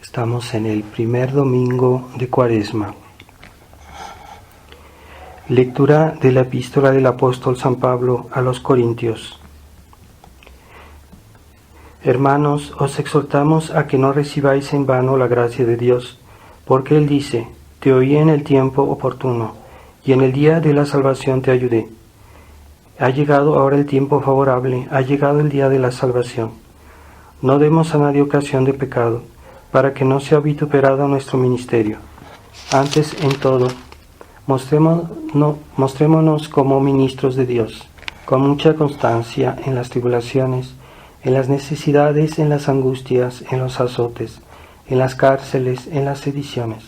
Estamos en el primer domingo de Cuaresma. Lectura de la epístola del apóstol San Pablo a los Corintios. Hermanos, os exhortamos a que no recibáis en vano la gracia de Dios, porque Él dice: te oí en el tiempo oportuno, y en el día de la salvación te ayudé. Ha llegado ahora el tiempo favorable, ha llegado el día de la salvación. No demos a nadie ocasión de pecado, para que no sea vituperado nuestro ministerio. Antes, en todo, mostrémonos como ministros de Dios, con mucha constancia en las tribulaciones, en las necesidades, en las angustias, en los azotes, en las cárceles, en las sediciones,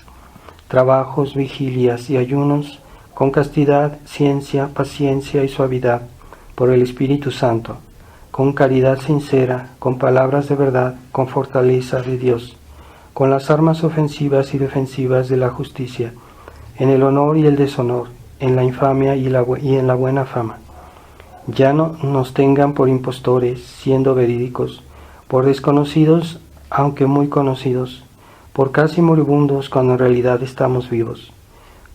trabajos, vigilias y ayunos, con castidad, ciencia, paciencia y suavidad, por el Espíritu Santo, con caridad sincera, con palabras de verdad, con fortaleza de Dios, con las armas ofensivas y defensivas de la justicia, en el honor y el deshonor, en la infamia y en la buena fama. Ya no nos tengan por impostores, siendo verídicos, por desconocidos, aunque muy conocidos, por casi moribundos cuando en realidad estamos vivos,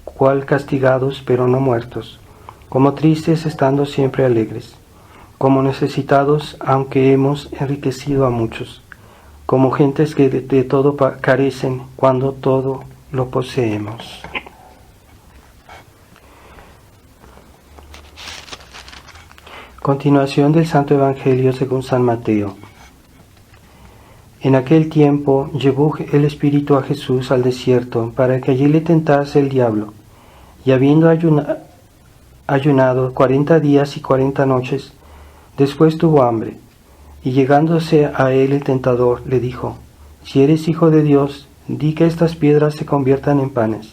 cual castigados pero no muertos, como tristes estando siempre alegres, como necesitados aunque hemos enriquecido a muchos, como gentes que de todo carecen cuando todo lo poseemos. Continuación del Santo Evangelio según San Mateo. En aquel tiempo llevó el Espíritu a Jesús al desierto para que allí le tentase el diablo, y habiendo ayunado 40 días y 40 noches, después tuvo hambre. Y llegándose a él el tentador, le dijo: si eres hijo de Dios, di que estas piedras se conviertan en panes.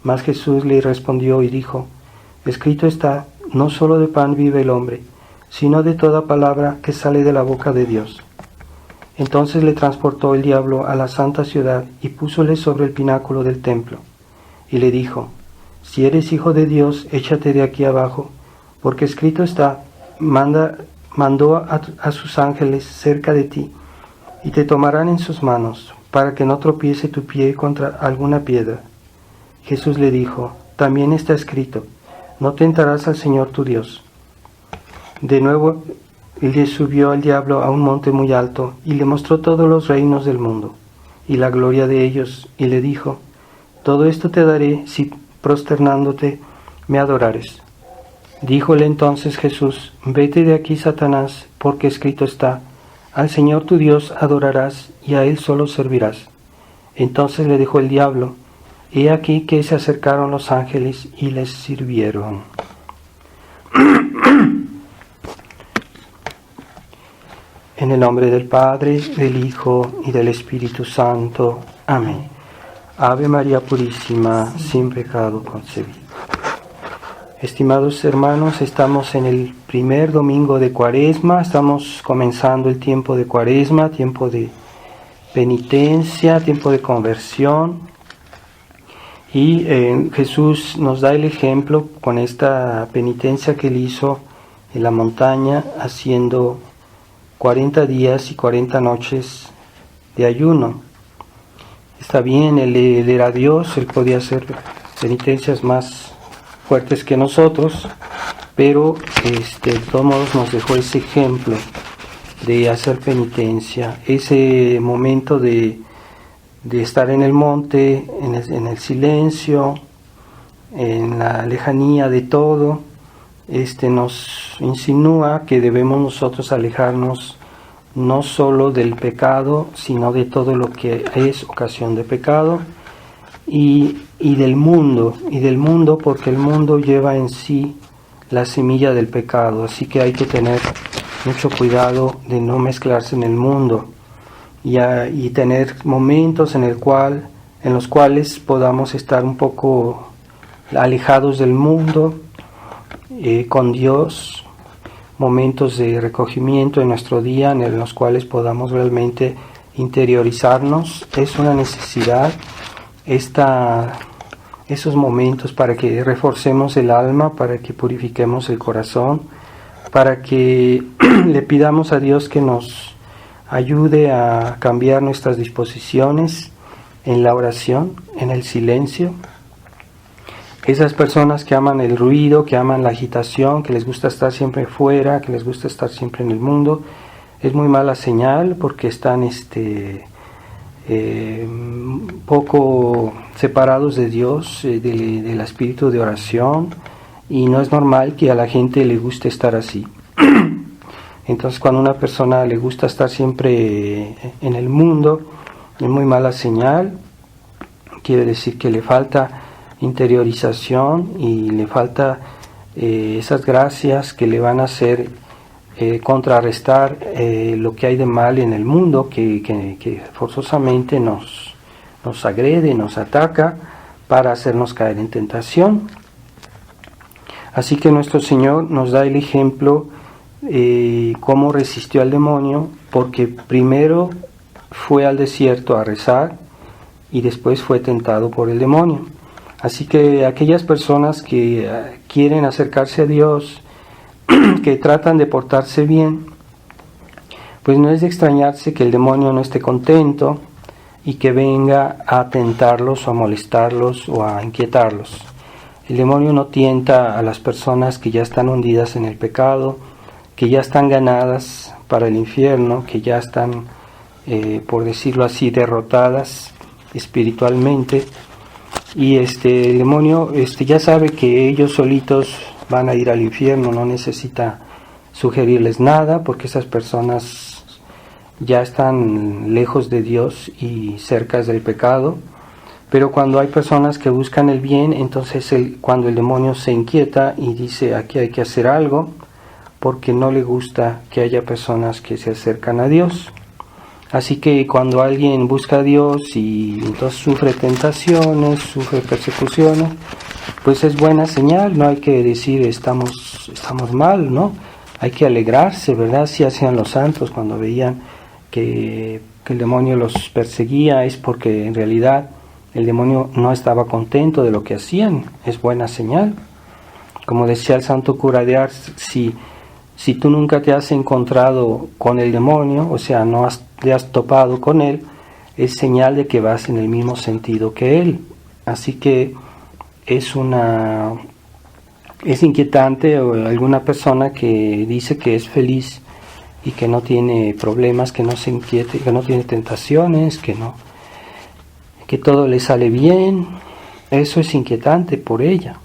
Mas Jesús le respondió y dijo: escrito está, no solo de pan vive el hombre, sino de toda palabra que sale de la boca de Dios. Entonces le transportó el diablo a la santa ciudad y púsole sobre el pináculo del templo. Y le dijo: si eres hijo de Dios, échate de aquí abajo, porque escrito está, mandó a sus ángeles cerca de ti, y te tomarán en sus manos, para que no tropiece tu pie contra alguna piedra. Jesús le dijo: también está escrito, no tentarás al Señor tu Dios. De nuevo le subió al diablo a un monte muy alto, y le mostró todos los reinos del mundo, y la gloria de ellos, y le dijo: todo esto te daré si prosternándote me adorares. Díjole entonces Jesús: vete de aquí, Satanás, porque escrito está, al Señor tu Dios adorarás, y a Él solo servirás. Entonces le dijo el diablo: he aquí que se acercaron los ángeles y les sirvieron. En el nombre del Padre, del Hijo y del Espíritu Santo. Amén. Ave María Purísima, sin pecado concebida. Estimados hermanos, estamos en el primer domingo de Cuaresma, estamos comenzando el tiempo de Cuaresma, tiempo de penitencia, tiempo de conversión, y Jesús nos da el ejemplo con esta penitencia que él hizo en la montaña, haciendo 40 días y 40 noches de ayuno. Está bien, él era Dios, él podía hacer penitencias más fuertes que nosotros, pero de todos modos nos dejó ese ejemplo de hacer penitencia, ese momento de estar en el monte, en el silencio, en la lejanía de todo. Nos insinúa que debemos nosotros alejarnos no solo del pecado, sino de todo lo que es ocasión de pecado, y del mundo, porque el mundo lleva en sí la semilla del pecado, así que hay que tener mucho cuidado de no mezclarse en el mundo y tener momentos en los cuales podamos estar un poco alejados del mundo, con Dios, momentos de recogimiento en nuestro día en los cuales podamos realmente interiorizarnos. Es una necesidad esos momentos para que reforcemos el alma, para que purifiquemos el corazón, para que le pidamos a Dios que nos ayude a cambiar nuestras disposiciones en la oración, en el silencio. Esas personas que aman el ruido, que aman la agitación, que les gusta estar siempre fuera, que les gusta estar siempre en el mundo, es muy mala señal porque están poco separados de Dios, del espíritu de oración, y no es normal que a la gente le guste estar así. Entonces, cuando a una persona le gusta estar siempre en el mundo, es muy mala señal. Quiere decir que le falta interiorización y le falta esas gracias que le van a hacer contrarrestar lo que hay de mal en el mundo, que forzosamente nos agrede, nos ataca para hacernos caer en tentación. Así que nuestro Señor nos da el ejemplo cómo resistió al demonio, porque primero fue al desierto a rezar y después fue tentado por el demonio. Así que aquellas personas que quieren acercarse a Dios, que tratan de portarse bien, pues no es de extrañarse que el demonio no esté contento y que venga a tentarlos o a molestarlos o a inquietarlos. El demonio no tienta a las personas que ya están hundidas en el pecado, que ya están ganadas para el infierno, que ya están, por decirlo así, derrotadas espiritualmente. Y el demonio ya sabe que ellos solitos van a ir al infierno, no necesita sugerirles nada, porque esas personas ya están lejos de Dios y cerca del pecado. Pero cuando hay personas que buscan el bien, entonces cuando el demonio se inquieta y dice: aquí hay que hacer algo, porque no le gusta que haya personas que se acercan a Dios. Así que cuando alguien busca a Dios y entonces sufre tentaciones, sufre persecuciones, pues es buena señal. No hay que decir estamos mal, ¿no? Hay que alegrarse, ¿verdad? Si hacían los santos cuando veían que el demonio los perseguía, es porque en realidad el demonio no estaba contento de lo que hacían. Es buena señal. Como decía el santo cura de Ars, si tú nunca te has encontrado con el demonio, o sea, te has topado con él, es señal de que vas en el mismo sentido que él. Así que es inquietante alguna persona que dice que es feliz y que no tiene problemas, que no se inquiete, que no tiene tentaciones, que todo le sale bien. Eso es inquietante por ella.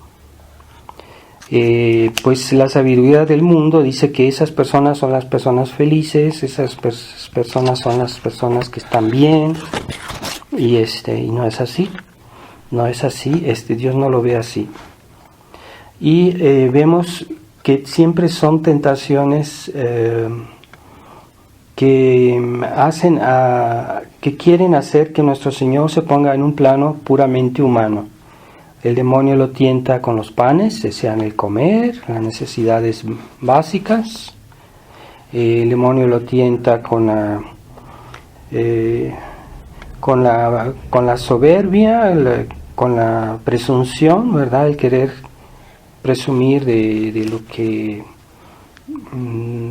Pues la sabiduría del mundo dice que esas personas son las personas felices, esas personas son las personas que están bien, y no es así, Dios no lo ve así. Y vemos que siempre son tentaciones que quieren hacer que nuestro Señor se ponga en un plano puramente humano. El demonio lo tienta con los panes, desean el comer, las necesidades básicas. El demonio lo tienta con la soberbia, con la presunción, ¿verdad? El querer presumir de lo que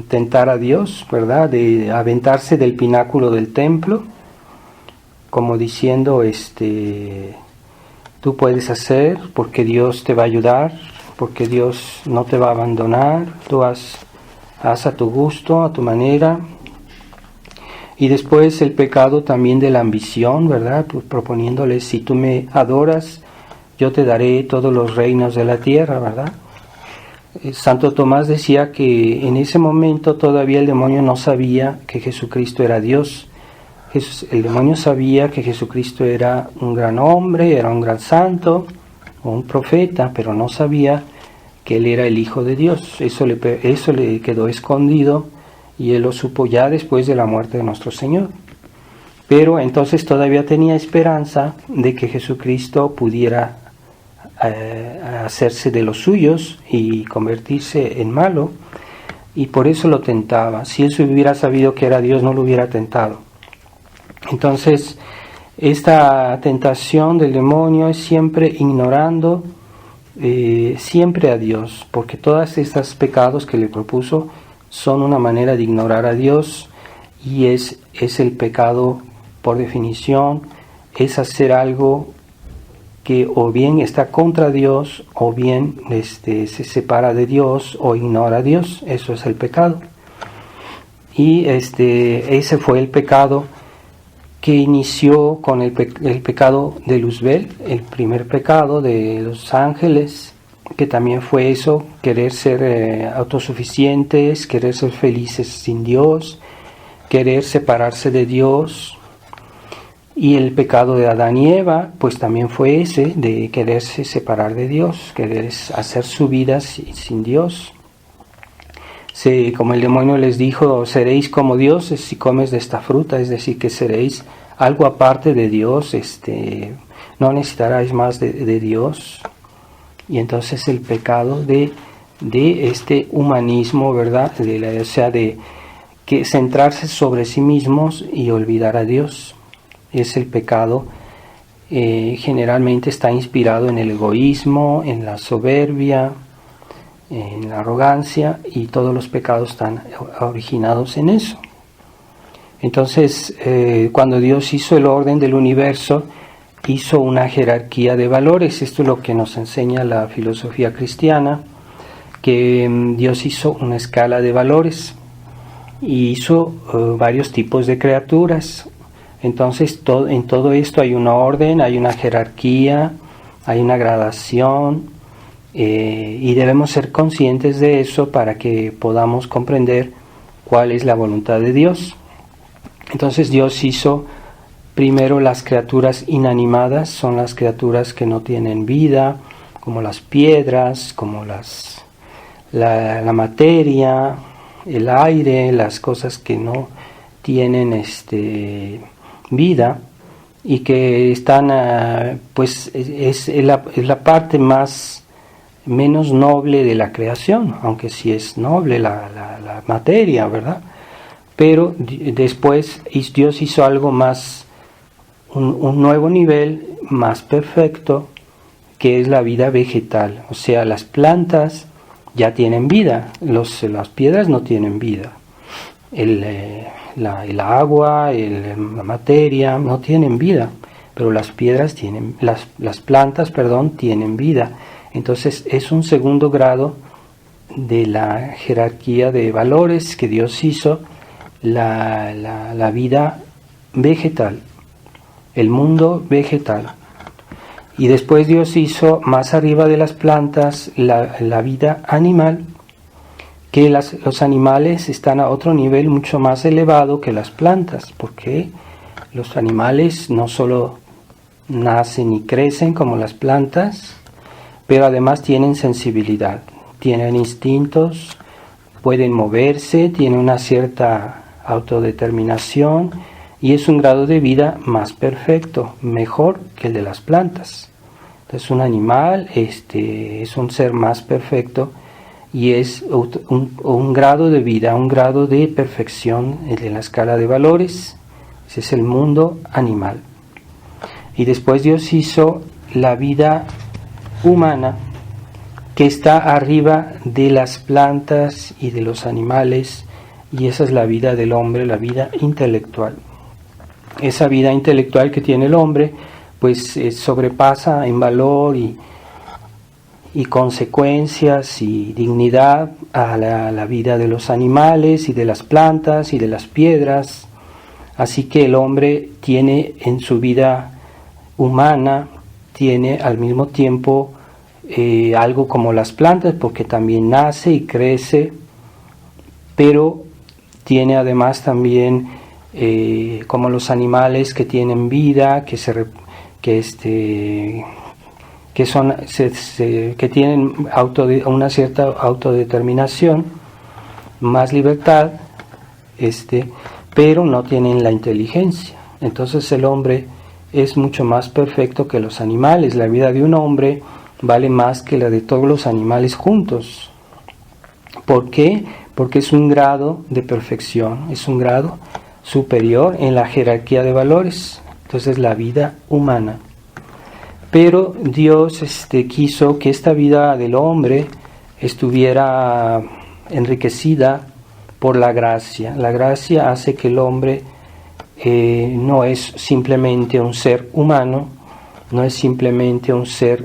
tentar a Dios, ¿verdad? De aventarse del pináculo del templo, como diciendo, tú puedes hacer porque Dios te va a ayudar, porque Dios no te va a abandonar, tú haz a tu gusto, a tu manera. Y después el pecado también de la ambición, ¿verdad? Pues proponiéndole: si tú me adoras, yo te daré todos los reinos de la tierra, ¿verdad? Santo Tomás decía que en ese momento todavía el demonio no sabía que Jesucristo era Dios. El demonio sabía que Jesucristo era un gran hombre, era un gran santo o un profeta, pero no sabía que él era el Hijo de Dios. Eso le quedó escondido y él lo supo ya después de la muerte de nuestro Señor. Pero entonces todavía tenía esperanza de que Jesucristo pudiera hacerse de los suyos y convertirse en malo, y por eso lo tentaba. Si él hubiera sabido que era Dios, no lo hubiera tentado. Entonces, esta tentación del demonio es siempre ignorando siempre a Dios, porque todos estos pecados que le propuso son una manera de ignorar a Dios, y es el pecado por definición, es hacer algo que o bien está contra Dios o bien se separa de Dios o ignora a Dios. Eso es el pecado. Y ese fue el pecado que inició con el pecado de Luzbel, el primer pecado de los ángeles, que también fue eso, querer ser autosuficientes, querer ser felices sin Dios, querer separarse de Dios. Y el pecado de Adán y Eva, pues también fue ese, de quererse separar de Dios, querer hacer su vida sin Dios. Como el demonio les dijo, seréis como dioses si comes de esta fruta, es decir, que seréis algo aparte de Dios, no necesitaréis más de Dios. Y entonces el pecado de este humanismo, ¿verdad? O sea, de que centrarse sobre sí mismos y olvidar a Dios. Es el pecado, generalmente está inspirado en el egoísmo, en la soberbia, en la arrogancia, y todos los pecados están originados en eso. Entonces, cuando Dios hizo el orden del universo, hizo una jerarquía de valores. Esto es lo que nos enseña la filosofía cristiana, que Dios hizo una escala de valores y hizo varios tipos de criaturas. Entonces, en todo esto hay una orden, hay una jerarquía, hay una gradación, y debemos ser conscientes de eso para que podamos comprender cuál es la voluntad de Dios. Entonces Dios hizo primero las criaturas inanimadas, son las criaturas que no tienen vida, como las piedras, como la materia, el aire, las cosas que no tienen vida y que están, pues es la parte menos noble de la creación, aunque sí es noble la materia, ¿verdad? Pero después Dios hizo algo más, un nuevo nivel más perfecto, que es la vida vegetal. O sea, las plantas ya tienen vida, las piedras no tienen vida. El agua, la materia no tienen vida, pero las piedras tienen, las plantas, tienen vida. Entonces es un segundo grado de la jerarquía de valores que Dios hizo, la vida vegetal, el mundo vegetal. Y después Dios hizo más arriba de las plantas la vida animal, que los animales están a otro nivel mucho más elevado que las plantas, porque los animales no solo nacen y crecen como las plantas, pero además tienen sensibilidad, tienen instintos, pueden moverse, tienen una cierta autodeterminación y es un grado de vida más perfecto, mejor que el de las plantas. Entonces un animal es un ser más perfecto y es un grado de vida, un grado de perfección en la escala de valores. Ese es el mundo animal. Y después Dios hizo la vida humana, que está arriba de las plantas y de los animales, y esa es la vida del hombre, la vida intelectual. Esa vida intelectual que tiene el hombre, pues sobrepasa en valor y consecuencias y dignidad a la vida de los animales y de las plantas y de las piedras. Así que el hombre tiene en su vida humana, tiene al mismo tiempo algo como las plantas, porque también nace y crece, pero tiene además también como los animales que tienen vida, que tienen una cierta autodeterminación, más libertad, pero no tienen la inteligencia. Entonces el hombre es mucho más perfecto que los animales. La vida de un hombre vale más que la de todos los animales juntos. ¿Por qué? Porque es un grado de perfección, es un grado superior en la jerarquía de valores. Entonces la vida humana. Pero Dios quiso que esta vida del hombre estuviera enriquecida por la gracia. La gracia hace que el hombre no es simplemente un ser humano, no es simplemente un ser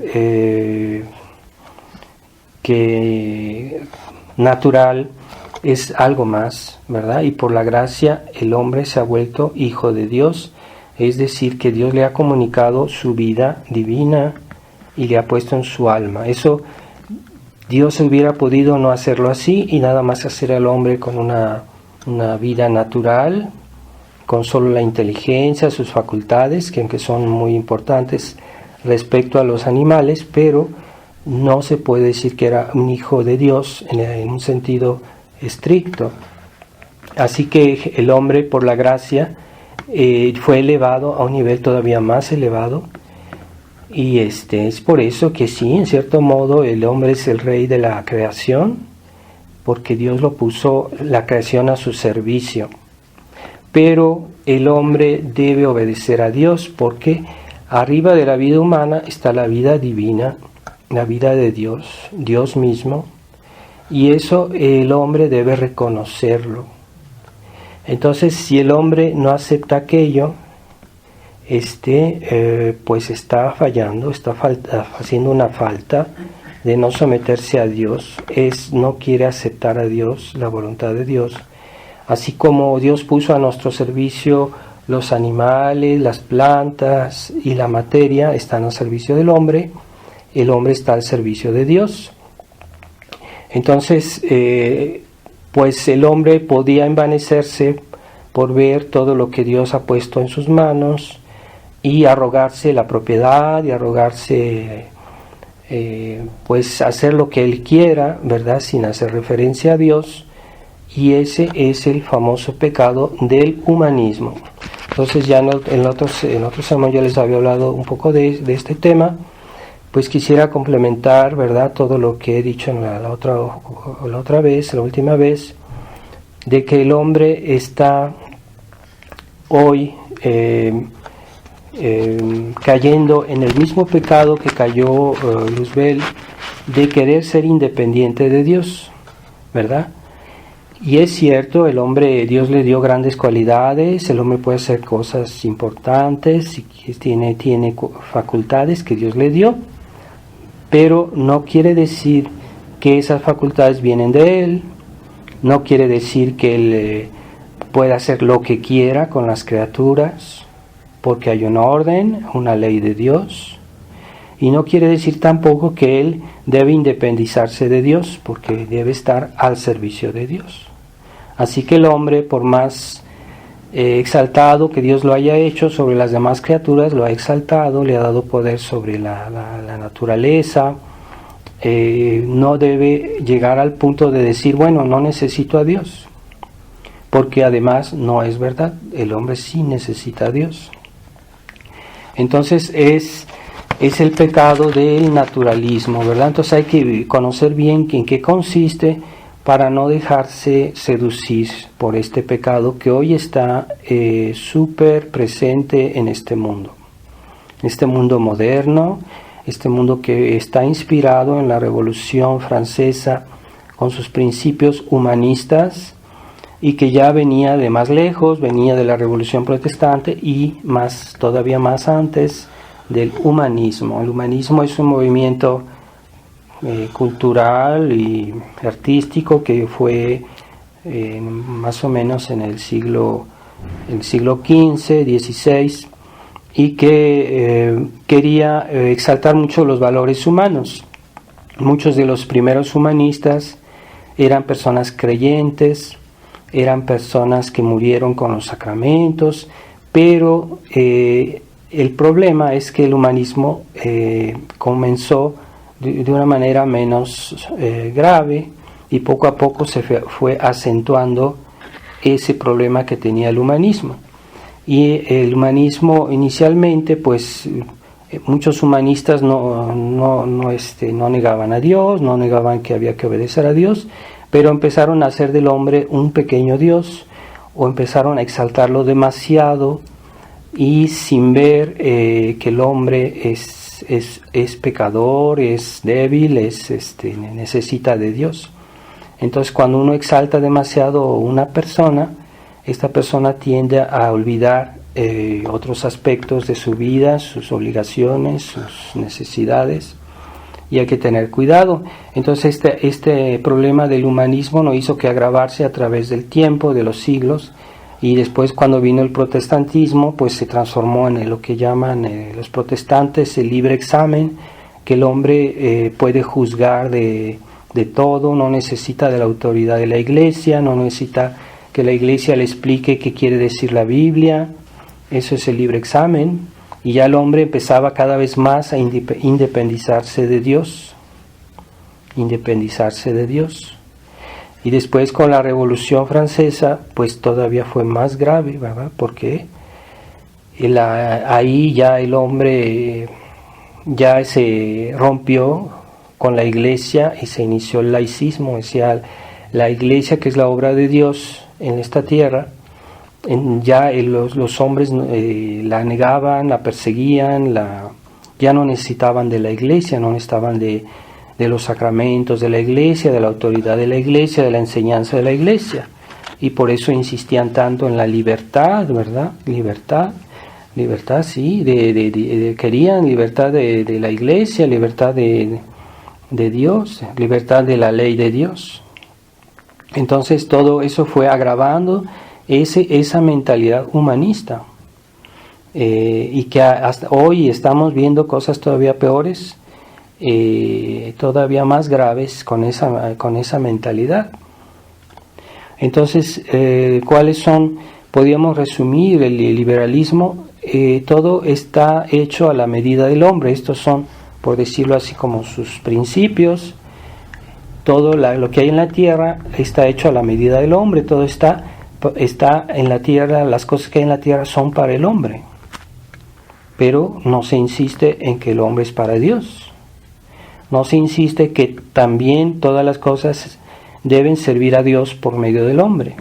que natural, es algo más, ¿verdad? Y por la gracia el hombre se ha vuelto hijo de Dios, es decir, que Dios le ha comunicado su vida divina y le ha puesto en su alma. Eso Dios hubiera podido no hacerlo así y nada más hacer al hombre con una vida natural, con solo la inteligencia, sus facultades, que aunque son muy importantes respecto a los animales, pero no se puede decir que era un hijo de Dios en un sentido estricto. Así que el hombre, por la gracia, fue elevado a un nivel todavía más elevado, y es por eso que sí, en cierto modo, el hombre es el rey de la creación, porque Dios lo puso la creación a su servicio. Pero el hombre debe obedecer a Dios, porque arriba de la vida humana está la vida divina, la vida de Dios, Dios mismo, y eso el hombre debe reconocerlo. Entonces, si el hombre no acepta aquello, pues está fallando, está haciendo una falta de no someterse a Dios, no quiere aceptar a Dios, la voluntad de Dios. Así como Dios puso a nuestro servicio los animales, las plantas y la materia están al servicio del hombre, el hombre está al servicio de Dios. Entonces, pues el hombre podía envanecerse por ver todo lo que Dios ha puesto en sus manos y arrogarse la propiedad y arrogarse, pues hacer lo que él quiera, ¿verdad? Sin hacer referencia a Dios. Y ese es el famoso pecado del humanismo. Entonces ya en otros sermón ya les había hablado un poco de este tema. Pues quisiera complementar, ¿verdad?, todo lo que he dicho en la última vez, de que el hombre está hoy cayendo en el mismo pecado que cayó Luzbel, de querer ser independiente de Dios, ¿verdad? Y es cierto, el hombre, Dios le dio grandes cualidades, el hombre puede hacer cosas importantes, y tiene facultades que Dios le dio, pero no quiere decir que esas facultades vienen de él, no quiere decir que él pueda hacer lo que quiera con las criaturas, porque hay una orden, una ley de Dios, y no quiere decir tampoco que él debe independizarse de Dios, porque debe estar al servicio de Dios. Así que el hombre, por más exaltado que Dios lo haya hecho sobre las demás criaturas, lo ha exaltado, le ha dado poder sobre la naturaleza, no debe llegar al punto de decir, bueno, no necesito a Dios, porque además no es verdad, el hombre sí necesita a Dios. Entonces es el pecado del naturalismo, ¿verdad? Entonces hay que conocer bien en qué consiste para no dejarse seducir por este pecado que hoy está súper presente en este mundo moderno, este mundo que está inspirado en la Revolución Francesa con sus principios humanistas y que ya venía de más lejos, venía de la Revolución Protestante y todavía más antes del humanismo. El humanismo es un movimiento cultural y artístico que fue más o menos en el siglo XV, XVI, y que quería exaltar mucho los valores humanos. Muchos de los primeros humanistas eran personas creyentes, eran personas que murieron con los sacramentos, pero el problema es que el humanismo comenzó de una manera menos grave y poco a poco se fue acentuando ese problema que tenía el humanismo. Y el humanismo inicialmente, pues muchos humanistas no negaban a Dios, no negaban que había que obedecer a Dios, pero empezaron a hacer del hombre un pequeño Dios, o empezaron a exaltarlo demasiado, y sin ver que el hombre es pecador, es débil, necesita de Dios. Entonces cuando uno exalta demasiado a una persona, esta persona tiende a olvidar otros aspectos de su vida, sus obligaciones, sus necesidades, y hay que tener cuidado. Entonces este problema del humanismo no hizo que agravarse a través del tiempo, de los siglos, y después cuando vino el protestantismo, pues se transformó en lo que llaman los protestantes el libre examen, que el hombre puede juzgar de todo, no necesita de la autoridad de la iglesia, no necesita que la iglesia le explique qué quiere decir la Biblia. Eso es el libre examen, y ya el hombre empezaba cada vez más a independizarse de Dios, Y después con la Revolución Francesa, pues todavía fue más grave, ¿verdad? Porque ahí ya el hombre ya se rompió con la iglesia y se inició el laicismo, o sea, la iglesia, que es la obra de Dios en esta tierra, ya los hombres la negaban, la perseguían, ya no necesitaban de la iglesia, no necesitaban de los sacramentos de la iglesia, de la autoridad de la iglesia, de la enseñanza de la iglesia, y por eso insistían tanto en la libertad, ¿verdad? Libertad, sí, querían libertad de la iglesia, libertad de Dios, libertad de la ley de Dios. Entonces todo eso fue agravando esa mentalidad humanista, y que hasta hoy estamos viendo cosas todavía peores, todavía más graves con esa mentalidad. Entonces, ¿cuáles son? Podríamos resumir el liberalismo. Todo está hecho a la medida del hombre. Estos son, por decirlo así, como sus principios. Todo lo que hay en la tierra está hecho a la medida del hombre. Todo está en la tierra, las cosas que hay en la tierra son para el hombre. Pero no se insiste en que el hombre es para Dios. No se insiste que también todas las cosas deben servir a Dios por medio del hombre.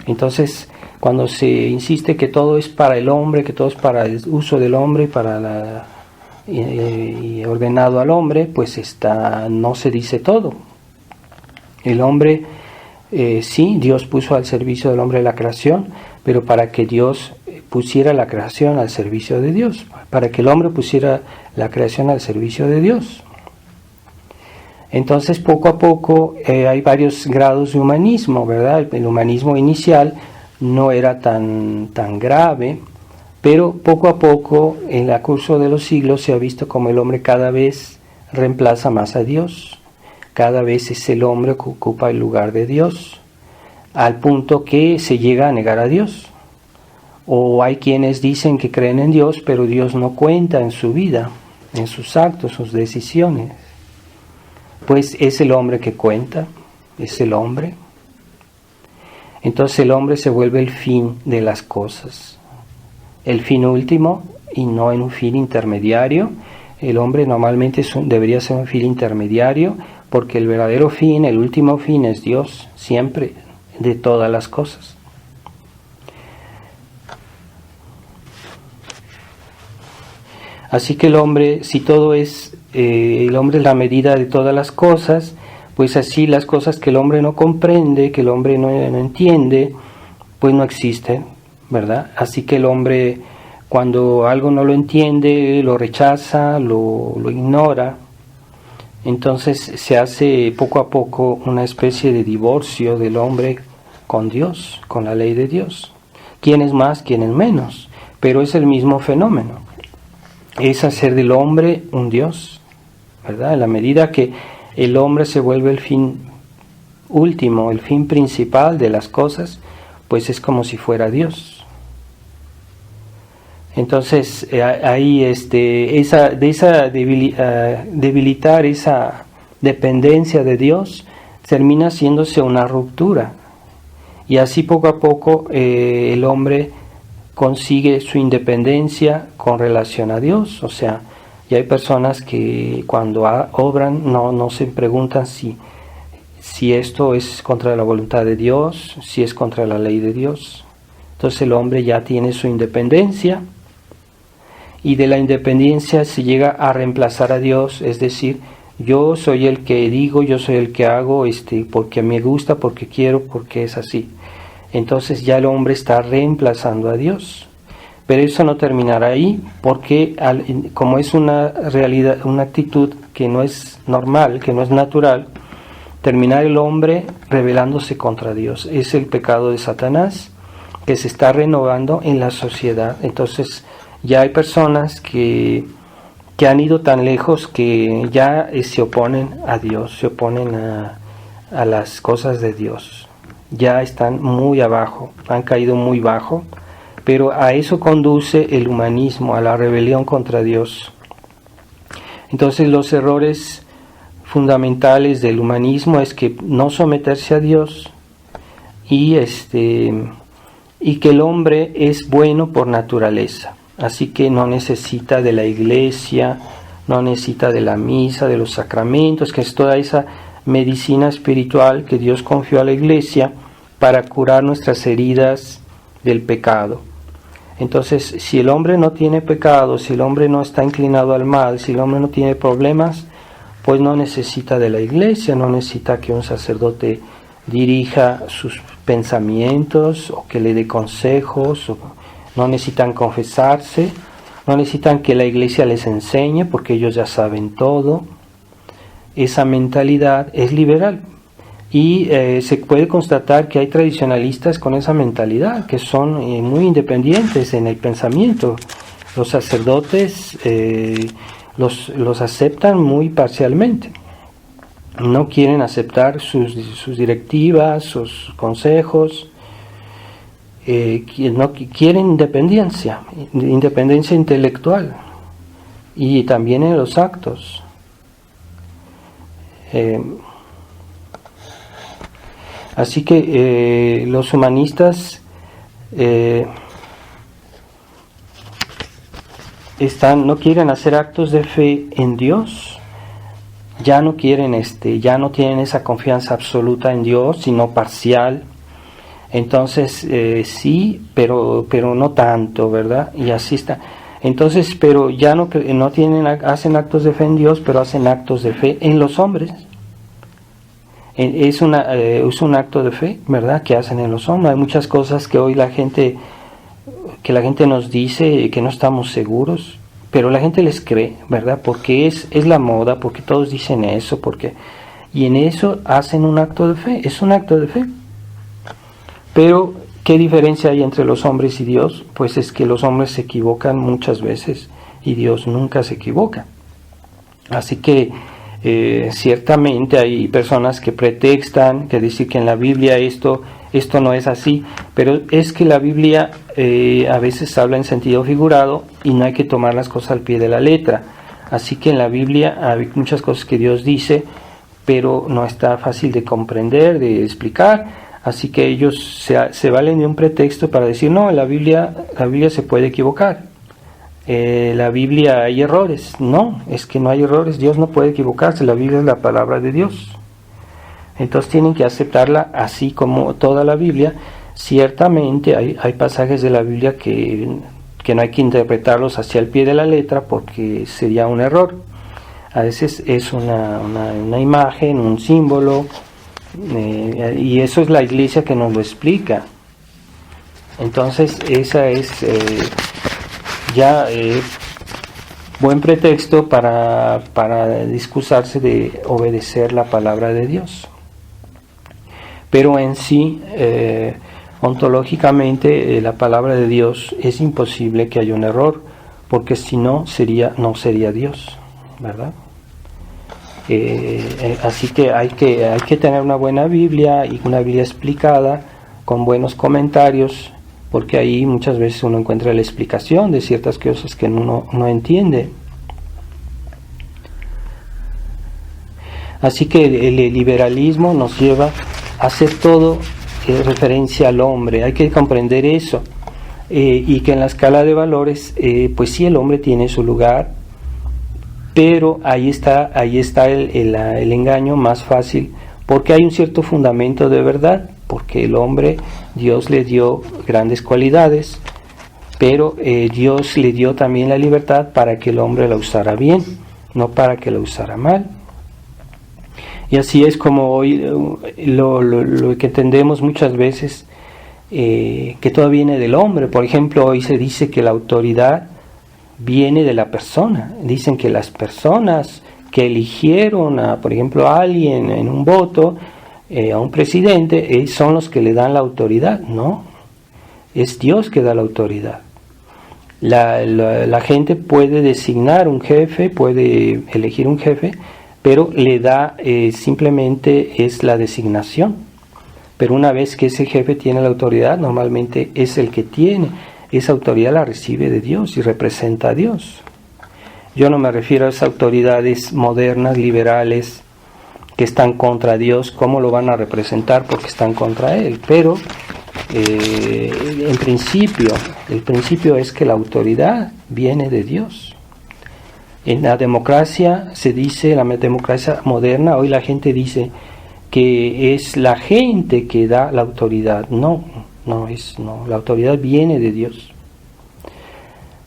Entonces, cuando se insiste que todo es para el hombre, que todo es para el uso del hombre, y ordenado al hombre, pues no se dice todo. El hombre, sí, Dios puso al servicio del hombre la creación, pero para que Dios pusiera la creación al servicio de Dios, para que el hombre pusiera la creación al servicio de Dios. Entonces, poco a poco hay varios grados de humanismo, ¿verdad? El humanismo inicial no era tan grave, pero poco a poco, en el curso de los siglos, se ha visto como el hombre cada vez reemplaza más a Dios, cada vez es el hombre que ocupa el lugar de Dios, al punto que se llega a negar a Dios. O hay quienes dicen que creen en Dios, pero Dios no cuenta en su vida, en sus actos, sus decisiones. Pues es el hombre que cuenta, es el hombre. Entonces el hombre se vuelve el fin de las cosas, el fin último y no en un fin intermediario. El hombre normalmente debería ser un fin intermediario, porque el verdadero fin, el último fin es Dios, siempre, de todas las cosas. Así que el hombre, si todo es, el hombre es la medida de todas las cosas, pues así las cosas que el hombre no comprende, que el hombre no entiende, pues no existen, ¿verdad? Así que el hombre, cuando algo no lo entiende, lo rechaza, lo ignora. Entonces se hace poco a poco una especie de divorcio del hombre con Dios, con la ley de Dios. ¿Quién es más, quién es menos? Pero es el mismo fenómeno. Es hacer del hombre un Dios, ¿verdad? En la medida que el hombre se vuelve el fin último, el fin principal de las cosas, pues es como si fuera Dios. Entonces, ahí debilitar esa dependencia de Dios termina haciéndose una ruptura. Y así poco a poco el hombre consigue su independencia con relación a Dios. O sea, ya hay personas que cuando obran no se preguntan si esto es contra la voluntad de Dios, si es contra la ley de Dios. Entonces el hombre ya tiene su independencia, y de la independencia se llega a reemplazar a Dios, es decir, Yo soy el que digo, yo soy el que hago, porque me gusta, porque quiero, porque es así. Entonces ya el hombre está reemplazando a Dios. Pero eso no terminará ahí, porque como es una realidad, una actitud que no es normal, que no es natural, terminar el hombre rebelándose contra Dios. Es el pecado de Satanás que se está renovando en la sociedad. Entonces ya hay personas que han ido tan lejos que ya se oponen a Dios, se oponen a las cosas de Dios. Ya están muy abajo, han caído muy bajo, pero a eso conduce el humanismo, a la rebelión contra Dios. Entonces los errores fundamentales del humanismo es que no someterse a Dios y que el hombre es bueno por naturaleza, así que no necesita de la iglesia, no necesita de la misa, de los sacramentos, que es toda esa medicina espiritual que Dios confió a la iglesia para curar nuestras heridas del pecado. Entonces, si el hombre no tiene pecado, si el hombre no está inclinado al mal, si el hombre no tiene problemas, pues no necesita de la iglesia, no necesita que un sacerdote dirija sus pensamientos o que le dé consejos, no necesitan confesarse, no necesitan que la iglesia les enseñe porque ellos ya saben todo. Esa mentalidad es liberal y se puede constatar que hay tradicionalistas con esa mentalidad que son muy independientes en el pensamiento. Los sacerdotes los aceptan muy parcialmente. No quieren aceptar sus directivas, sus consejos. No quieren independencia intelectual y también en los actos. Así que los humanistas no quieren hacer actos de fe en Dios, ya no quieren ya no tienen esa confianza absoluta en Dios, sino parcial. Entonces sí, pero no tanto, ¿verdad? Y así está. Entonces, pero ya no hacen actos de fe en Dios, pero hacen actos de fe en los hombres. Es un acto de fe, ¿verdad? Que hacen en los hombres. Hay muchas cosas que hoy la gente nos dice que no estamos seguros, pero la gente les cree, ¿verdad? Porque es la moda, porque todos dicen eso, y en eso hacen un acto de fe. Es un acto de fe. Pero, ¿qué diferencia hay entre los hombres y Dios? Pues es que los hombres se equivocan muchas veces y Dios nunca se equivoca. Así que ciertamente hay personas que pretextan, que dicen que en la Biblia esto no es así, pero es que la Biblia a veces habla en sentido figurado y no hay que tomar las cosas al pie de la letra. Así que en la Biblia hay muchas cosas que Dios dice, pero no está fácil de comprender, de explicar. Así que ellos se valen de un pretexto para decir, no, en la Biblia se puede equivocar. La Biblia hay errores. No, es que no hay errores. Dios no puede equivocarse. La Biblia es la palabra de Dios. Entonces tienen que aceptarla así como toda la Biblia. Ciertamente hay pasajes de la Biblia que no hay que interpretarlos hacia el pie de la letra porque sería un error. A veces es una imagen, un símbolo, y eso es la iglesia que nos lo explica. Entonces esa es buen pretexto para excusarse de obedecer la palabra de Dios. Pero en sí, ontológicamente, la palabra de Dios es imposible que haya un error, porque si no, no sería Dios, ¿verdad? Así que hay que tener una buena Biblia y una Biblia explicada con buenos comentarios, porque ahí muchas veces uno encuentra la explicación de ciertas cosas que uno no entiende. Así que el liberalismo nos lleva a hacer todo referencia al hombre. Hay que comprender eso, y que en la escala de valores, pues sí, el hombre tiene su lugar, pero ahí está el engaño más fácil, porque hay un cierto fundamento de verdad, porque el hombre, Dios le dio grandes cualidades, pero Dios le dio también la libertad para que el hombre la usara bien, no para que la usara mal. Y así es como hoy lo que entendemos muchas veces, que todo viene del hombre. Por ejemplo, hoy se dice que la autoridad viene de la persona. Dicen que las personas que eligieron, por ejemplo, a alguien en un voto, a un presidente, son los que le dan la autoridad. No, es Dios que da la autoridad. La gente puede designar un jefe, puede elegir un jefe, pero le da, simplemente es la designación. Pero una vez que ese jefe tiene la autoridad, normalmente es el que tiene. Esa autoridad la recibe de Dios y representa a Dios. Yo no me refiero a esas autoridades modernas, liberales, que están contra Dios. ¿Cómo lo van a representar? Porque están contra Él. Pero el principio es que la autoridad viene de Dios. En la democracia se dice, la democracia moderna, hoy la gente dice que es la gente que da la autoridad. No, la autoridad viene de Dios.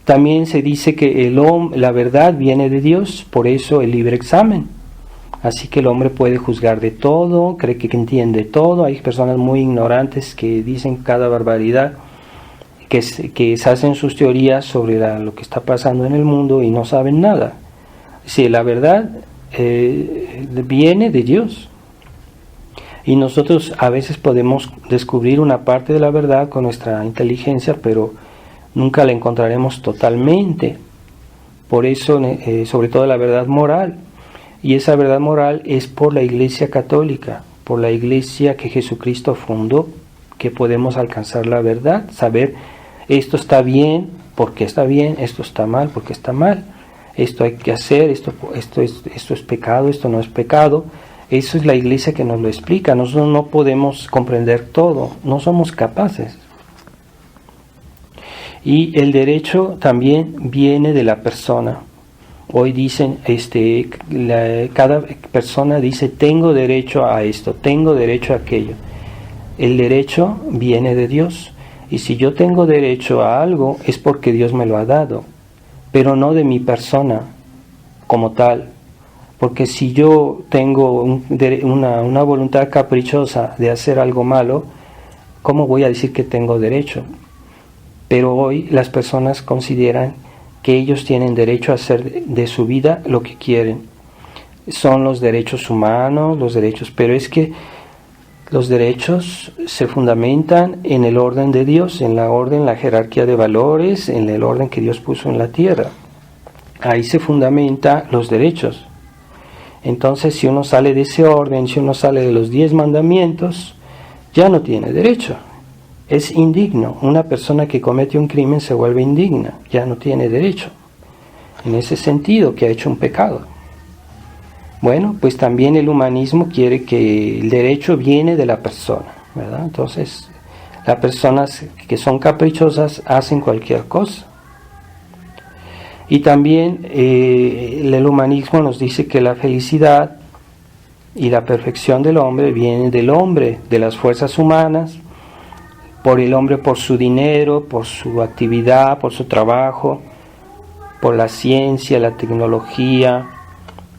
También se dice que la verdad viene de Dios, por eso el libre examen. Así que el hombre puede juzgar de todo, cree que entiende todo. Hay personas muy ignorantes que dicen cada barbaridad, que se hacen sus teorías sobre lo que está pasando en el mundo y no saben nada. Si la verdad viene de Dios. Y nosotros a veces podemos descubrir una parte de la verdad con nuestra inteligencia, pero nunca la encontraremos totalmente. Por eso, sobre todo la verdad moral. Y esa verdad moral es por la Iglesia católica, por la Iglesia que Jesucristo fundó, que podemos alcanzar la verdad, saber esto está bien, porque está bien, esto está mal, porque está mal, esto hay que hacer, esto es pecado, esto no es pecado. Eso es la Iglesia que nos lo explica. Nosotros no podemos comprender todo, no somos capaces. Y el derecho también viene de la persona. Hoy dicen, cada persona dice, tengo derecho a esto, tengo derecho a aquello. El derecho viene de Dios. Y si yo tengo derecho a algo, es porque Dios me lo ha dado, pero no de mi persona como tal. Porque si yo tengo una voluntad caprichosa de hacer algo malo, ¿cómo voy a decir que tengo derecho? Pero hoy las personas consideran que ellos tienen derecho a hacer de su vida lo que quieren. Son los derechos humanos, pero es que los derechos se fundamentan en el orden de Dios, en la jerarquía de valores, en el orden que Dios puso en la tierra. Ahí se fundamentan los derechos. Entonces, si uno sale de ese orden, si uno sale de los 10 mandamientos, ya no tiene derecho. Es indigno. Una persona que comete un crimen se vuelve indigna, ya no tiene derecho. En ese sentido, que ha hecho un pecado. Bueno, pues también el humanismo quiere que el derecho viene de la persona, ¿verdad? Entonces, las personas que son caprichosas hacen cualquier cosa. Y también el humanismo nos dice que la felicidad y la perfección del hombre vienen del hombre, de las fuerzas humanas, por el hombre, por su dinero, por su actividad, por su trabajo, por la ciencia, la tecnología,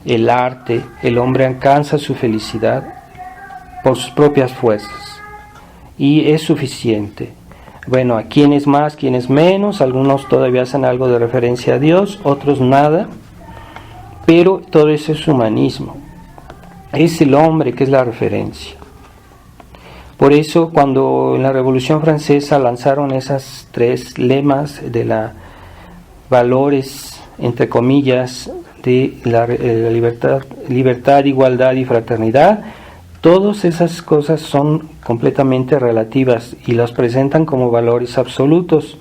el arte. El hombre alcanza su felicidad por sus propias fuerzas y es suficiente. Bueno, a quienes más, quienes menos, algunos todavía hacen algo de referencia a Dios, otros nada, pero todo eso es humanismo. Es el hombre que es la referencia. Por eso, cuando en la Revolución Francesa lanzaron esas 3 lemas de la valores, entre comillas, de la libertad, igualdad y fraternidad, todas esas cosas son completamente relativas y las presentan como valores absolutos.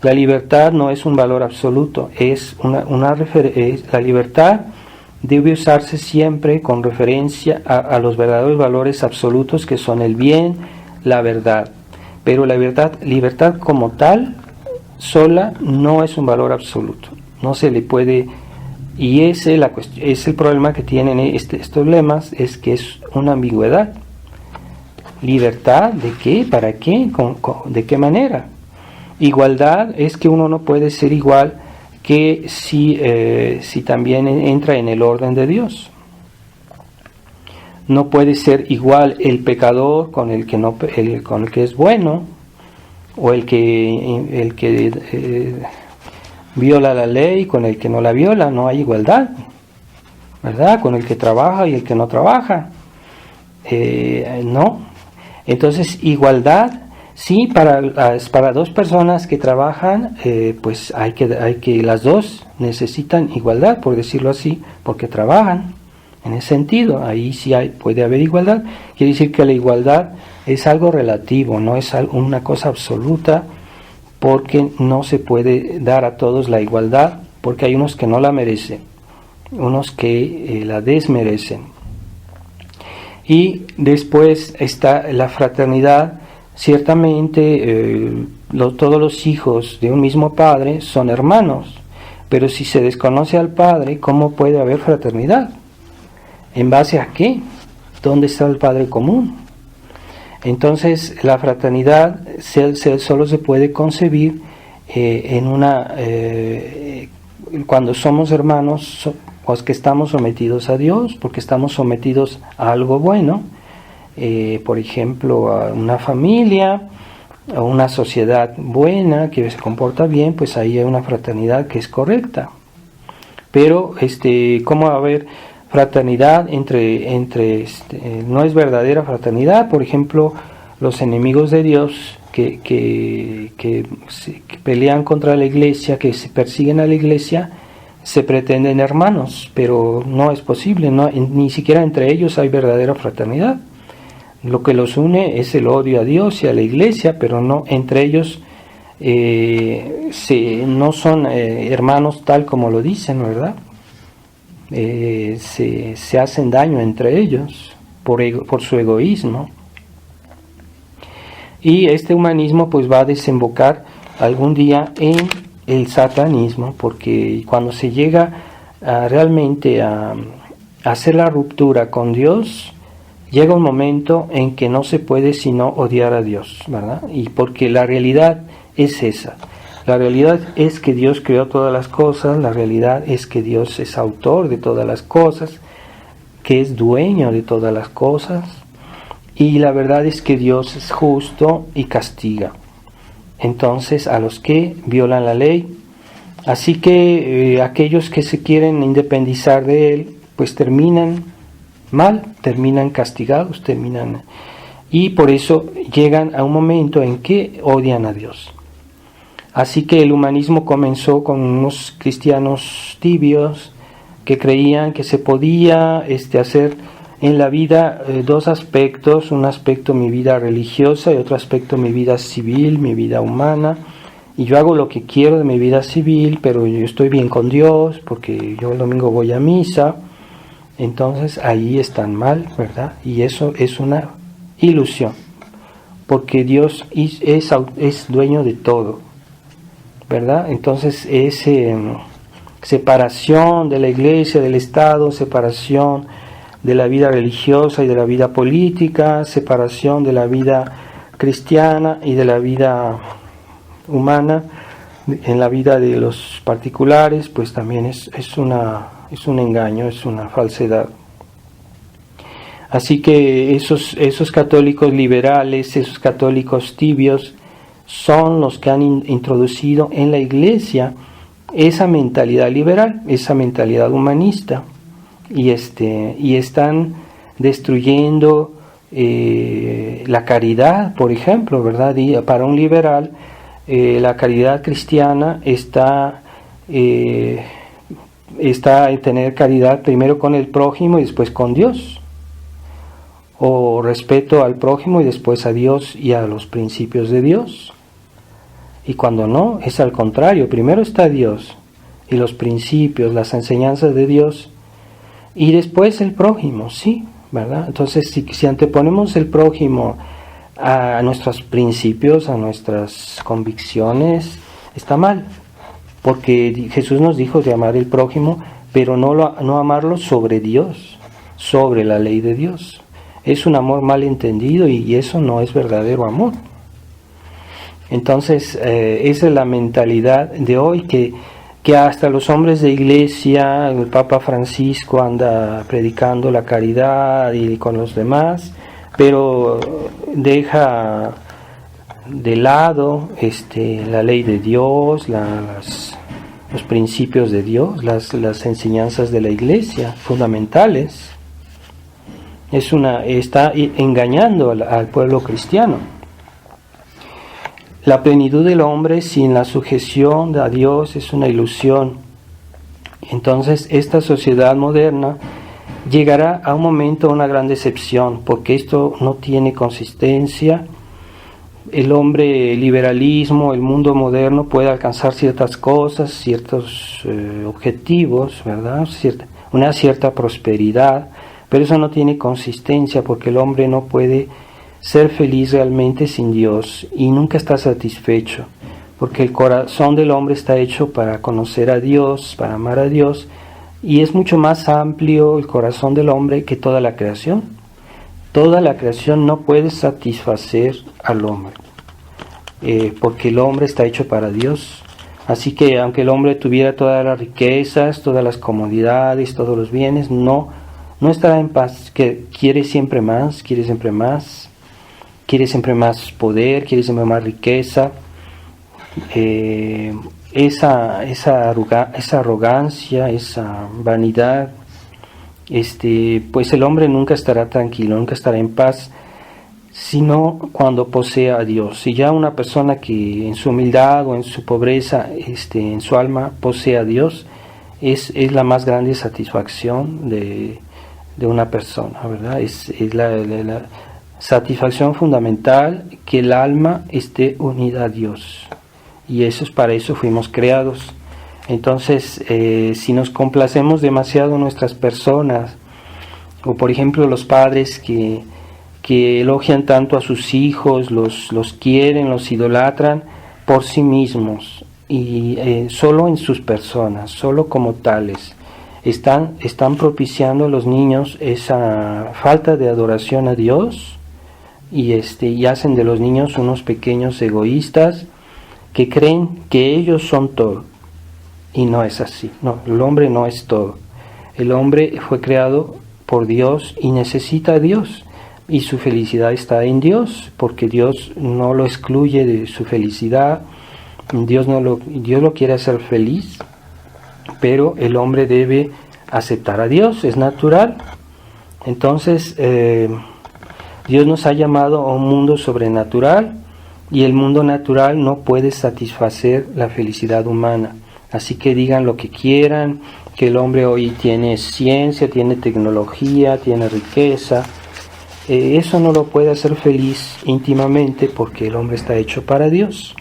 La libertad no es un valor absoluto, es la libertad debe usarse siempre con referencia a los verdaderos valores absolutos que son el bien, la verdad. Pero la libertad como tal, sola, no es un valor absoluto. No se le puede... Y es el problema que tienen estos lemas, es que es una ambigüedad. ¿Libertad de qué? ¿Para qué? ¿De qué manera? Igualdad es que uno no puede ser igual que si también entra en el orden de Dios. no puede ser igual el pecador con el que no, con el que es bueno, o el que viola la ley con el que no la viola. No hay igualdad, ¿verdad? Con el que trabaja y el que no trabaja. No. Entonces, igualdad, sí, para dos personas que trabajan, pues hay que las dos necesitan igualdad, por decirlo así, porque trabajan. En ese sentido, ahí sí puede haber igualdad. Quiere decir que la igualdad es algo relativo, no es una cosa absoluta, porque no se puede dar a todos la igualdad, porque hay unos que no la merecen, unos que la desmerecen. Y después está la fraternidad. Ciertamente todos los hijos de un mismo padre son hermanos, pero si se desconoce al padre, ¿cómo puede haber fraternidad? ¿En base a qué? ¿Dónde está el padre común? Entonces la fraternidad solo se puede concebir cuando somos hermanos, pues que estamos sometidos a Dios, porque estamos sometidos a algo bueno, por ejemplo, a una familia, a una sociedad buena que se comporta bien, pues ahí hay una fraternidad que es correcta. Pero ¿cómo va a haber fraternidad no es verdadera fraternidad? Por ejemplo, los enemigos de Dios que pelean contra la iglesia, que se persiguen a la iglesia, se pretenden hermanos, pero no es posible, ni siquiera entre ellos hay verdadera fraternidad. Lo que los une es el odio a Dios y a la iglesia, pero no entre ellos no son hermanos tal como lo dicen, ¿verdad? Se hacen daño entre ellos por su egoísmo. Y este humanismo pues va a desembocar algún día en el satanismo, porque cuando se llega realmente a hacer la ruptura con Dios, llega un momento en que no se puede sino odiar a Dios, ¿verdad? Y porque la realidad es esa. La realidad es que Dios creó todas las cosas, la realidad es que Dios es autor de todas las cosas, que es dueño de todas las cosas, y la verdad es que Dios es justo y castiga. Entonces, a los que violan la ley, así que aquellos que se quieren independizar de Él, pues terminan mal, terminan castigados, y por eso llegan a un momento en que odian a Dios. Así que el humanismo comenzó con unos cristianos tibios que creían que se podía hacer en la vida dos aspectos, un aspecto mi vida religiosa y otro aspecto mi vida civil, mi vida humana, y yo hago lo que quiero de mi vida civil, pero yo estoy bien con Dios porque yo el domingo voy a misa. Entonces ahí están mal, ¿verdad? Y eso es una ilusión, porque Dios es dueño de todo, ¿verdad? Entonces separación de la iglesia, del Estado, separación de la vida religiosa y de la vida política, separación de la vida cristiana y de la vida humana, en la vida de los particulares, pues también es un engaño, es una falsedad. Así que esos católicos liberales, esos católicos tibios, son los que han introducido en la iglesia esa mentalidad liberal, esa mentalidad humanista, y están destruyendo la caridad, por ejemplo, ¿verdad? Y para un liberal, la caridad cristiana está en tener caridad primero con el prójimo y después con Dios, o respeto al prójimo y después a Dios y a los principios de Dios. Y cuando no, es al contrario, primero está Dios y los principios, las enseñanzas de Dios, y después el prójimo, sí, ¿verdad? Entonces, si anteponemos el prójimo a nuestros principios, a nuestras convicciones, está mal, porque Jesús nos dijo de amar el prójimo, pero no amarlo sobre Dios, sobre la ley de Dios. Es un amor mal entendido y eso no es verdadero amor. Entonces, esa es la mentalidad de hoy, que que hasta los hombres de iglesia, el Papa Francisco anda predicando la caridad y con los demás, pero deja de lado la ley de Dios, los principios de Dios, las enseñanzas de la iglesia fundamentales. Está engañando al pueblo cristiano. La plenitud del hombre sin la sujeción a Dios es una ilusión. Entonces esta sociedad moderna llegará a un momento a una gran decepción, porque esto no tiene consistencia. El hombre, el liberalismo, el mundo moderno puede alcanzar ciertas cosas, ciertos objetivos, ¿verdad? Una cierta prosperidad, pero eso no tiene consistencia, porque el hombre no puede ser feliz realmente sin Dios y nunca está satisfecho, porque el corazón del hombre está hecho para conocer a Dios, para amar a Dios, y es mucho más amplio el corazón del hombre que toda la creación. Toda la creación no puede satisfacer al hombre, porque el hombre está hecho para Dios. Así que aunque el hombre tuviera todas las riquezas, todas las comodidades, todos los bienes, no estará en paz, que quiere siempre más, quiere siempre más poder, quiere siempre más riqueza. Esa arrogancia, esa vanidad, pues el hombre nunca estará tranquilo, nunca estará en paz, sino cuando posea a Dios. Si ya una persona que en su humildad o en su pobreza, en su alma posee a Dios, es la más grande satisfacción de una persona, ¿verdad? Es la satisfacción fundamental, que el alma esté unida a Dios, y para eso fuimos creados. Entonces, si nos complacemos demasiado en nuestras personas, o por ejemplo los padres que elogian tanto a sus hijos, los quieren, los idolatran por sí mismos, y solo en sus personas, solo como tales, están propiciando a los niños esa falta de adoración a Dios, y hacen de los niños unos pequeños egoístas que creen que ellos son todo, y no es así. No, el hombre no es todo. El hombre fue creado por Dios y necesita a Dios, y su felicidad está en Dios, porque Dios no lo excluye de su felicidad. Dios lo quiere hacer feliz, pero el hombre debe aceptar a Dios, es natural. Entonces Dios nos ha llamado a un mundo sobrenatural, y el mundo natural no puede satisfacer la felicidad humana. Así que digan lo que quieran, que el hombre hoy tiene ciencia, tiene tecnología, tiene riqueza. Eso no lo puede hacer feliz íntimamente, porque el hombre está hecho para Dios.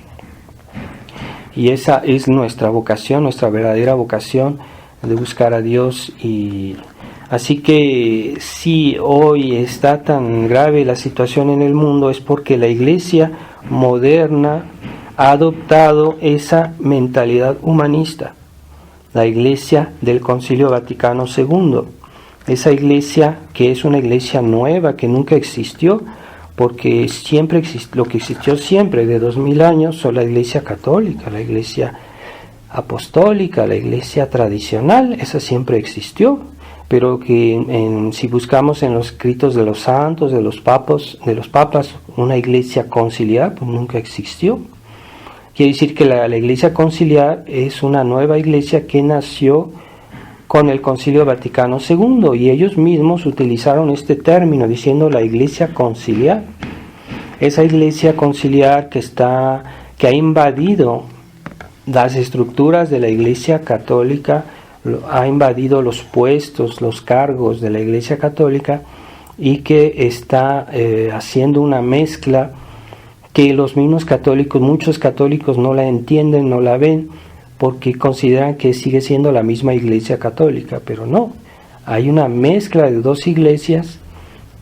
Y esa es nuestra vocación, nuestra verdadera vocación, de buscar a Dios. Y así que si hoy está tan grave la situación en el mundo, es porque la iglesia moderna ha adoptado esa mentalidad humanista, la iglesia del Concilio Vaticano II, esa iglesia que es una iglesia nueva, que nunca existió, porque lo que existió siempre de 2000 años son la iglesia católica, la iglesia apostólica, la iglesia tradicional, esa siempre existió, pero que si buscamos en los escritos de los santos, de los papas, una iglesia conciliar, pues nunca existió. Quiere decir que la iglesia conciliar es una nueva iglesia que nació con el Concilio Vaticano II, y ellos mismos utilizaron este término diciendo la iglesia conciliar. Esa iglesia conciliar que ha invadido las estructuras de la iglesia católica, ha invadido los puestos, los cargos de la iglesia católica, y que está haciendo una mezcla que los mismos católicos, muchos católicos no la entienden, no la ven, porque consideran que sigue siendo la misma iglesia católica, pero no, hay una mezcla de dos iglesias,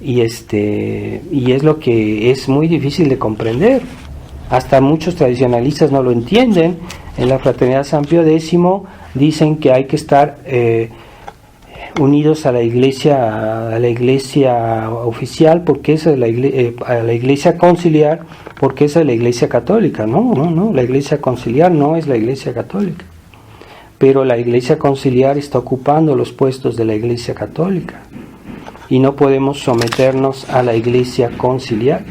y es lo que es muy difícil de comprender. Hasta muchos tradicionalistas no lo entienden. En la Fraternidad San Pío X dicen que hay que estar unidos a la iglesia oficial, porque esa es a la iglesia conciliar, porque esa es la iglesia católica. No, la iglesia conciliar no es la iglesia católica. pero la Iglesia Conciliar está ocupando los puestos de la Iglesia Católica y no podemos someternos a la Iglesia Conciliar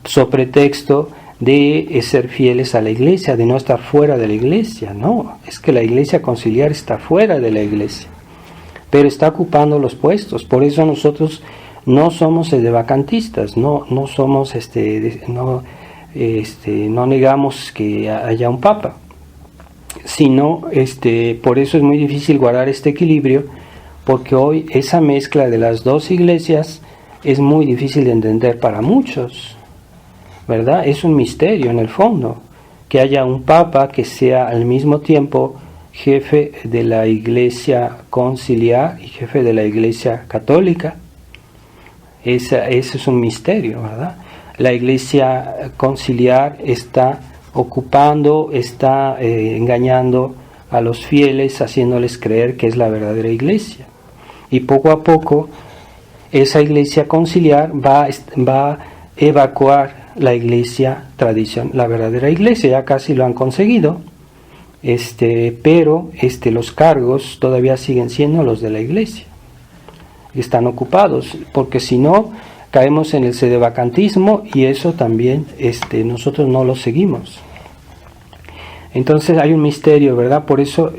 sobre pretexto de ser fieles a la Iglesia, de no estar fuera de la Iglesia. No, es que la Iglesia Conciliar está fuera de la Iglesia, pero está ocupando los puestos. Por eso nosotros no somos sedevacantistas, no somos no negamos que haya un papa, sino por eso es muy difícil guardar este equilibrio, porque hoy esa mezcla de las dos iglesias es muy difícil de entender para muchos, ¿verdad? Es un misterio en el fondo, que haya un papa que sea al mismo tiempo jefe de la Iglesia Conciliar y jefe de la Iglesia Católica. Ese es un misterio, ¿verdad? La Iglesia Conciliar está ocupando, está engañando a los fieles, haciéndoles creer que es la verdadera Iglesia. Y poco a poco esa Iglesia Conciliar va a evacuar la Iglesia tradicional, la verdadera Iglesia. Ya casi lo han conseguido, pero los cargos todavía siguen siendo los de la Iglesia. Están ocupados, porque si no caemos en el sedevacantismo y eso también nosotros no lo seguimos. Entonces hay un misterio, ¿verdad? Por eso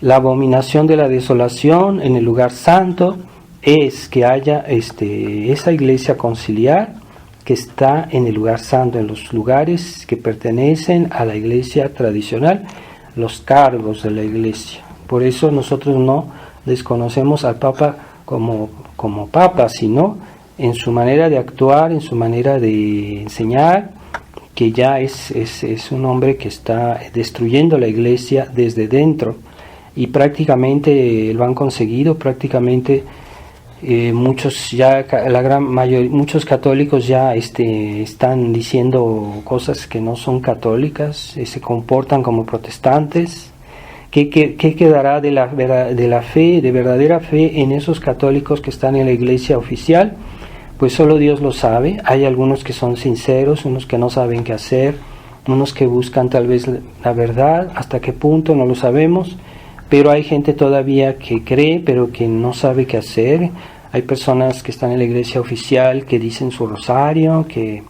la abominación de la desolación en el lugar santo es que haya esa Iglesia Conciliar que está en el lugar santo, en los lugares que pertenecen a la Iglesia tradicional, los cargos de la Iglesia. Por eso nosotros no desconocemos al Papa como Papa, sino en su manera de actuar, en su manera de enseñar, que ya es un hombre que está destruyendo la Iglesia desde dentro, y prácticamente lo han conseguido. Prácticamente muchos católicos ya están diciendo cosas que no son católicas, se comportan como protestantes. ¿Qué quedará de la fe, de verdadera fe en esos católicos que están en la Iglesia oficial? Pues solo Dios lo sabe. Hay algunos que son sinceros, unos que no saben qué hacer, unos que buscan tal vez la verdad, hasta qué punto no lo sabemos, pero hay gente todavía que cree, pero que no sabe qué hacer. Hay personas que están en la Iglesia oficial, que dicen su rosario, que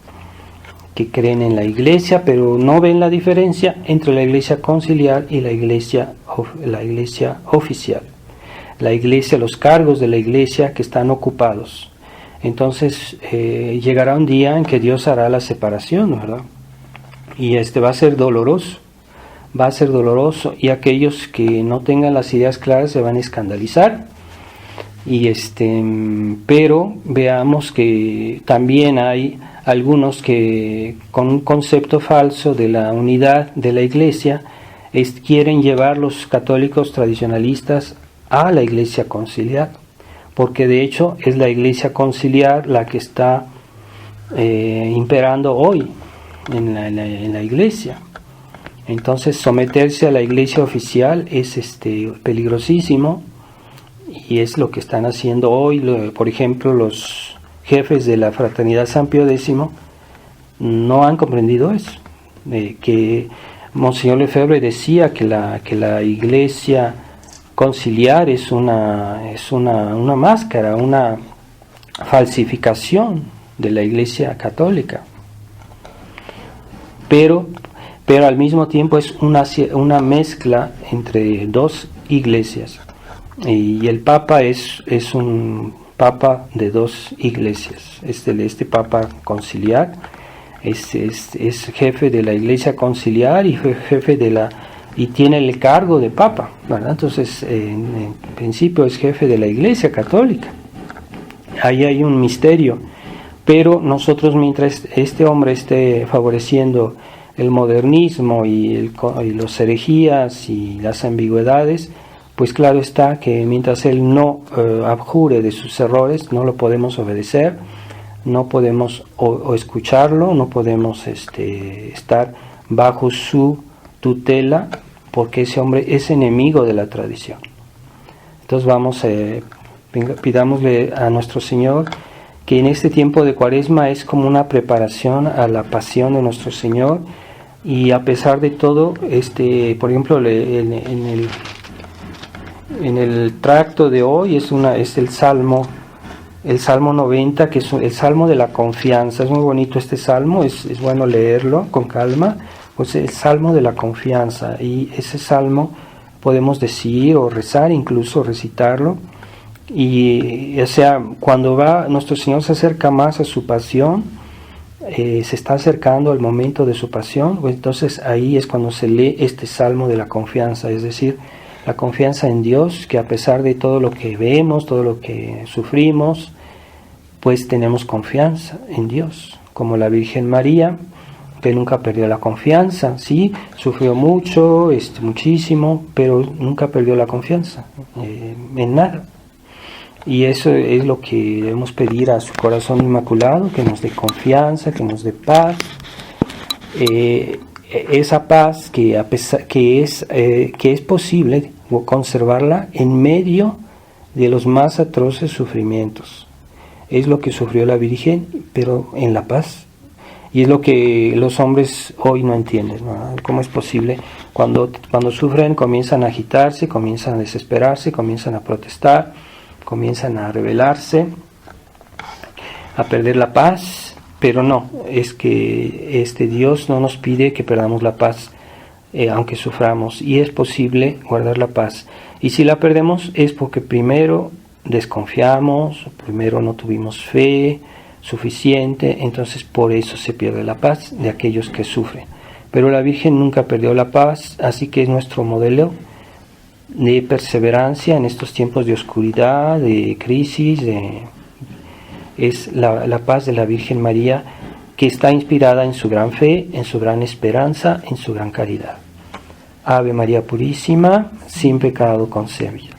creen en la Iglesia, pero no ven la diferencia entre la Iglesia Conciliar y la Iglesia oficial. La Iglesia, los cargos de la Iglesia que están ocupados. Entonces llegará un día en que Dios hará la separación, ¿verdad? Y va a ser doloroso, y aquellos que no tengan las ideas claras se van a escandalizar. Pero veamos que también hay algunos que con un concepto falso de la unidad de la Iglesia quieren llevar los católicos tradicionalistas a la Iglesia Conciliar, porque de hecho es la Iglesia Conciliar la que está imperando hoy en la Iglesia. Entonces someterse a la Iglesia oficial es peligrosísimo, y es lo que están haciendo hoy. Por ejemplo, los jefes de la Fraternidad San Pío X no han comprendido eso, que Monseñor Lefebvre decía que la Iglesia Conciliar es una máscara, una falsificación de la Iglesia Católica, pero al mismo tiempo es una mezcla entre dos iglesias, y el Papa es un Papa de dos iglesias. Este Papa Conciliar es jefe de la Iglesia Conciliar y jefe y tiene el cargo de Papa, ¿verdad? Entonces en principio es jefe de la Iglesia Católica. Ahí hay un misterio, pero nosotros, mientras este hombre esté favoreciendo el modernismo y los herejías y las ambigüedades, pues claro está que mientras él no abjure de sus errores, no lo podemos obedecer, no podemos o escucharlo, no podemos estar bajo su tutela, porque ese hombre es enemigo de la tradición. Entonces pidámosle a nuestro Señor que en este tiempo de Cuaresma es como una preparación a la pasión de nuestro Señor, Y a pesar de todo, por ejemplo, en el tracto de hoy es el Salmo 90, que es el Salmo de la confianza. Es muy bonito este Salmo, es bueno leerlo con calma. Pues el Salmo de la confianza, y ese Salmo podemos decir o rezar, incluso recitarlo. Y o sea, cuando nuestro Señor se acerca más a su pasión, se está acercando al momento de su pasión, pues entonces ahí es cuando se lee este Salmo de la confianza, es decir, la confianza en Dios, que a pesar de todo lo que vemos, todo lo que sufrimos, pues tenemos confianza en Dios, como la Virgen María, que nunca perdió la confianza, sí, sufrió mucho, muchísimo, pero nunca perdió la confianza en nada. Y eso es lo que debemos pedir a su corazón inmaculado, que nos dé confianza, que nos dé paz. Esa paz que es posible conservarla en medio de los más atroces sufrimientos. Es lo que sufrió la Virgen, pero en la paz. Y es lo que los hombres hoy no entienden, ¿no? ¿Cómo es posible? Cuando sufren comienzan a agitarse, comienzan a desesperarse, comienzan a protestar, comienzan a rebelarse, a perder la paz, pero no, es que Dios no nos pide que perdamos la paz, aunque suframos, y es posible guardar la paz. Y si la perdemos es porque primero desconfiamos, primero no tuvimos fe suficiente, entonces por eso se pierde la paz de aquellos que sufren. Pero la Virgen nunca perdió la paz, así que es nuestro modelo de perseverancia en estos tiempos de oscuridad, de crisis, es la paz de la Virgen María, que está inspirada en su gran fe, en su gran esperanza, en su gran caridad. Ave María Purísima, sin pecado concebida.